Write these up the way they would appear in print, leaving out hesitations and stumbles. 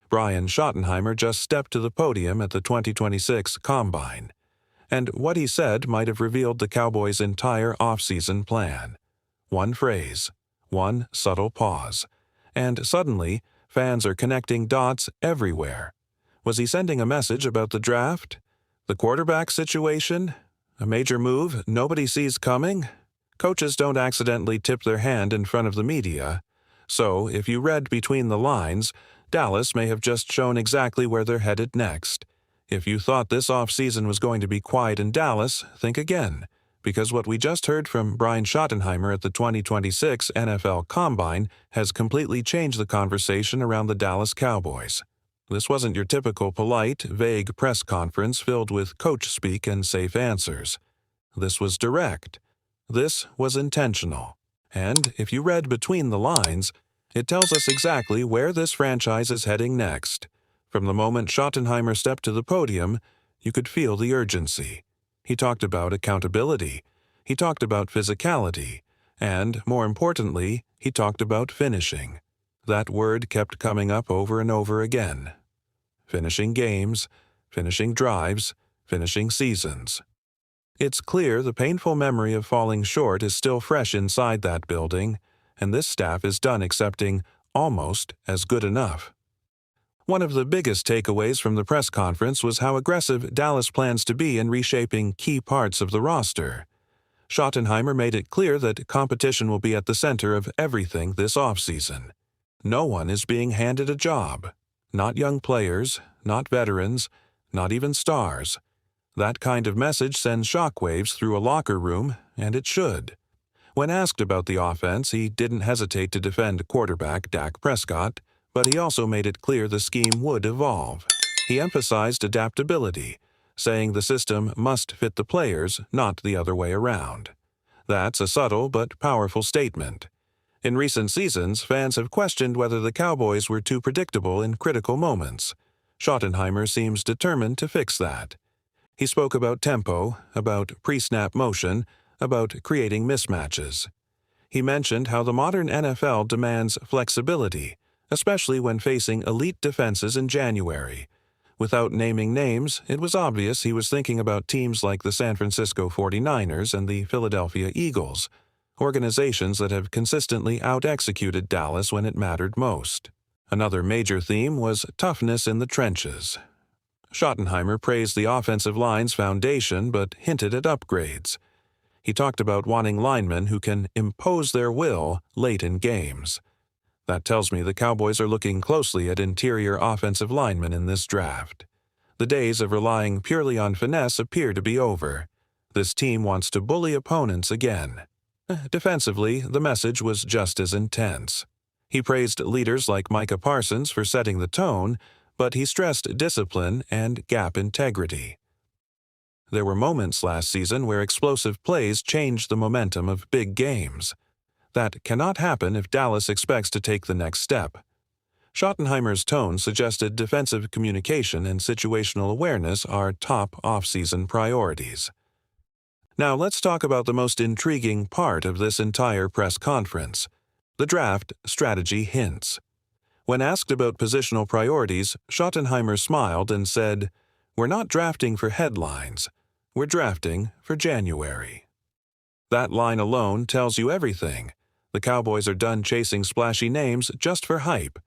Brian Schottenheimer just stepped to the podium at the 2026 Combine, and what he said might have revealed the Cowboys' entire offseason plan. One phrase, one subtle pause, and suddenly, fans are connecting dots everywhere. Was he sending a message about the draft? The quarterback situation? A major move nobody sees coming? Coaches don't accidentally tip their hand in front of the media, so if you read between the lines, Dallas may have just shown exactly where they're headed next. If you thought this offseason was going to be quiet in Dallas, think again, because what we just heard from Brian Schottenheimer at the 2026 NFL Combine has completely changed the conversation around the Dallas Cowboys. This wasn't your typical polite, vague press conference filled with coach speak and safe answers. This was direct. This was intentional. And if you read between the lines, it tells us exactly where this franchise is heading next. From the moment Schottenheimer stepped to the podium, you could feel the urgency. He talked about accountability. He talked about physicality. And, more importantly, he talked about finishing. That word kept coming up over and over again. Finishing games, finishing drives, finishing seasons. It's clear the painful memory of falling short is still fresh inside that building, and this staff is done accepting almost as good enough. One of the biggest takeaways from the press conference was how aggressive Dallas plans to be in reshaping key parts of the roster. Schottenheimer made it clear that competition will be at the center of everything this offseason. No one is being handed a job. Not young players, not veterans, not even stars. That kind of message sends shockwaves through a locker room, and it should. When asked about the offense, he didn't hesitate to defend quarterback Dak Prescott, but he also made it clear the scheme would evolve. He emphasized adaptability, saying the system must fit the players, not the other way around. That's a subtle but powerful statement. In recent seasons, fans have questioned whether the Cowboys were too predictable in critical moments. Schottenheimer seems determined to fix that. He spoke about tempo, about pre-snap motion, about creating mismatches. He mentioned how the modern NFL demands flexibility, especially when facing elite defenses in January. Without naming names, it was obvious he was thinking about teams like the San Francisco 49ers and the Philadelphia Eagles, organizations that have consistently out-executed Dallas when it mattered most. Another major theme was toughness in the trenches. Schottenheimer praised the offensive line's foundation but hinted at upgrades. He talked about wanting linemen who can impose their will late in games. That tells me the Cowboys are looking closely at interior offensive linemen in this draft. The days of relying purely on finesse appear to be over. This team wants to bully opponents again. Defensively, the message was just as intense. He praised leaders like Micah Parsons for setting the tone, but he stressed discipline and gap integrity. There were moments last season where explosive plays changed the momentum of big games. That cannot happen if Dallas expects to take the next step. Schottenheimer's tone suggested defensive communication and situational awareness are top offseason priorities. Now let's talk about the most intriguing part of this entire press conference, the draft strategy hints. When asked about positional priorities, Schottenheimer smiled and said, "We're not drafting for headlines. We're drafting for January." That line alone tells you everything. The Cowboys are done chasing splashy names just for hype.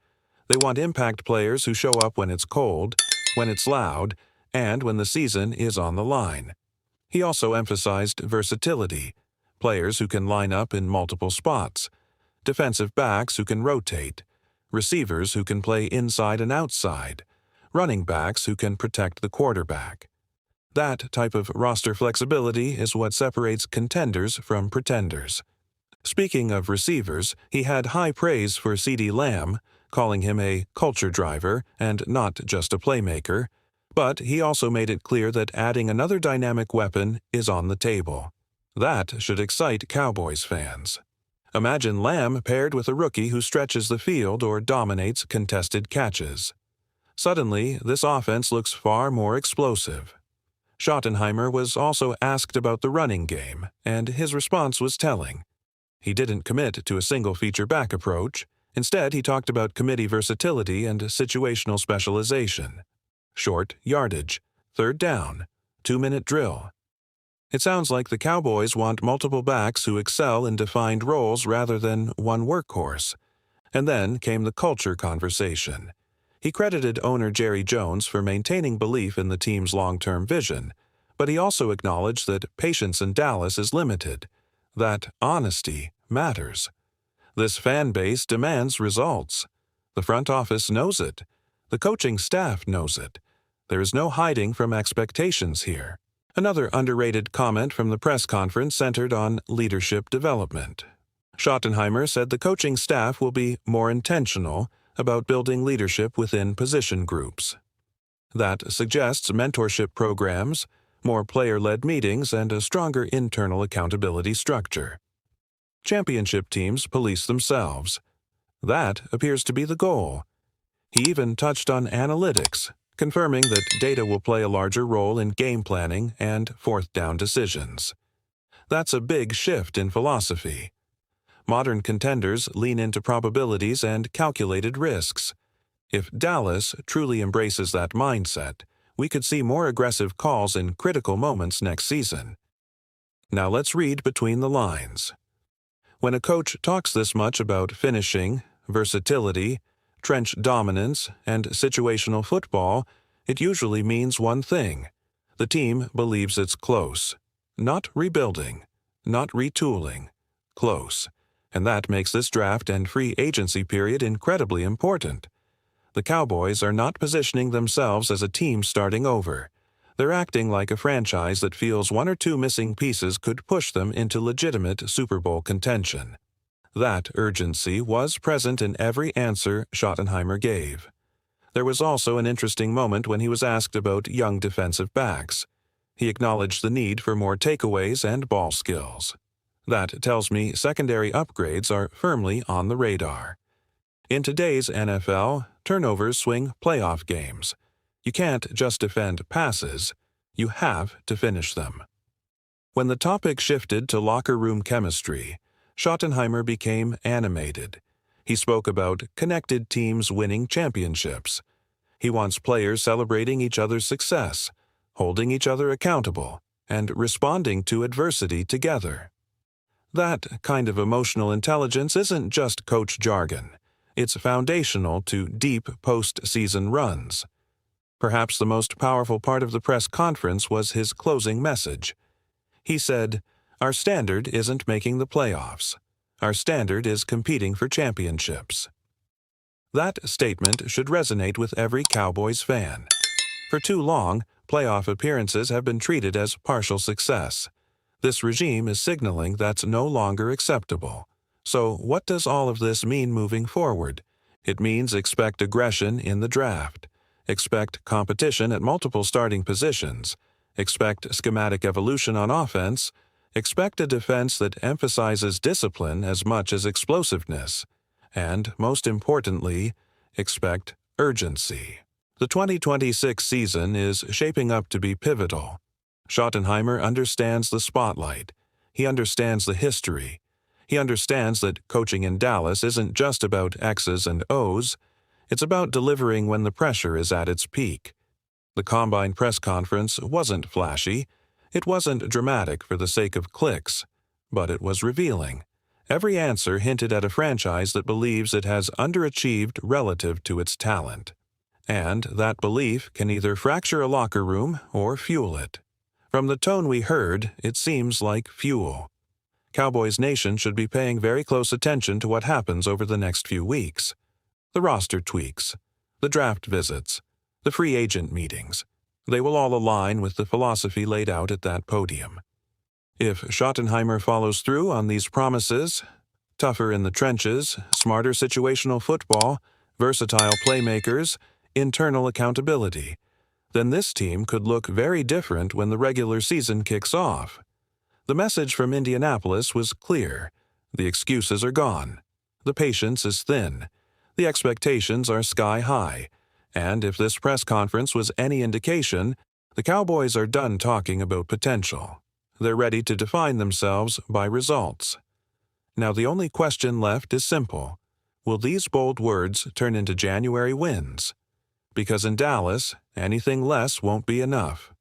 They want impact players who show up when it's cold, when it's loud, and when the season is on the line. He also emphasized versatility, players who can line up in multiple spots, defensive backs who can rotate, receivers who can play inside and outside, running backs who can protect the quarterback. That type of roster flexibility is what separates contenders from pretenders. Speaking of receivers, he had high praise for CeeDee Lamb, calling him a culture driver and not just a playmaker, but he also made it clear that adding another dynamic weapon is on the table. That should excite Cowboys fans. Imagine Lamb paired with a rookie who stretches the field or dominates contested catches. Suddenly, this offense looks far more explosive. Schottenheimer was also asked about the running game, and his response was telling. He didn't commit to a single feature back approach. Instead, he talked about committee versatility and situational specialization. Short yardage, third down, 2-minute drill. It sounds like the Cowboys want multiple backs who excel in defined roles rather than one workhorse. And then came the culture conversation. He credited owner Jerry Jones for maintaining belief in the team's long-term vision, but he also acknowledged that patience in Dallas is limited, that honesty matters. This fan base demands results. The front office knows it. The coaching staff knows it. There is no hiding from expectations here. Another underrated comment from the press conference centered on leadership development. Schottenheimer said the coaching staff will be more intentional about building leadership within position groups. That suggests mentorship programs, more player-led meetings, and a stronger internal accountability structure. Championship teams police themselves. That appears to be the goal. He even touched on analytics, confirming that data will play a larger role in game planning and fourth-down decisions. That's a big shift in philosophy. Modern contenders lean into probabilities and calculated risks. If Dallas truly embraces that mindset, we could see more aggressive calls in critical moments next season. Now let's read between the lines. When a coach talks this much about finishing, versatility, trench dominance, and situational football, it usually means one thing. The team believes it's close. Not rebuilding, not retooling. Close. And that makes this draft and free agency period incredibly important. The Cowboys are not positioning themselves as a team starting over. They're acting like a franchise that feels one or two missing pieces could push them into legitimate Super Bowl contention. That urgency was present in every answer Schottenheimer gave. There was also an interesting moment when he was asked about young defensive backs. He acknowledged the need for more takeaways and ball skills. That tells me secondary upgrades are firmly on the radar. In today's NFL, turnovers swing playoff games. You can't just defend passes, you have to finish them. When the topic shifted to locker room chemistry, Schottenheimer became animated. He spoke about connected teams winning championships. He wants players celebrating each other's success, holding each other accountable, and responding to adversity together. That kind of emotional intelligence isn't just coach jargon. It's foundational to deep postseason runs. Perhaps the most powerful part of the press conference was his closing message. He said, "Our standard isn't making the playoffs. Our standard is competing for championships." That statement should resonate with every Cowboys fan. For too long, playoff appearances have been treated as partial success. This regime is signaling that's no longer acceptable. So what does all of this mean moving forward? It means expect aggression in the draft. Expect competition at multiple starting positions. Expect schematic evolution on offense. Expect a defense that emphasizes discipline as much as explosiveness. And, most importantly, expect urgency. The 2026 season is shaping up to be pivotal. Schottenheimer understands the spotlight. He understands the history. He understands that coaching in Dallas isn't just about X's and O's. It's about delivering when the pressure is at its peak. The Combine press conference wasn't flashy. It wasn't dramatic for the sake of clicks. But it was revealing. Every answer hinted at a franchise that believes it has underachieved relative to its talent. And that belief can either fracture a locker room or fuel it. From the tone we heard, it seems like fuel. Cowboys Nation should be paying very close attention to what happens over the next few weeks. The roster tweaks, the draft visits, the free agent meetings. They will all align with the philosophy laid out at that podium. If Schottenheimer follows through on these promises, tougher in the trenches, smarter situational football, versatile playmakers, internal accountability, then this team could look very different when the regular season kicks off. The message from Indianapolis was clear. The excuses are gone. The patience is thin. The expectations are sky high. And if this press conference was any indication, the Cowboys are done talking about potential. They're ready to define themselves by results. Now the only question left is simple. will these bold words turn into January wins? Because in Dallas, anything less won't be enough.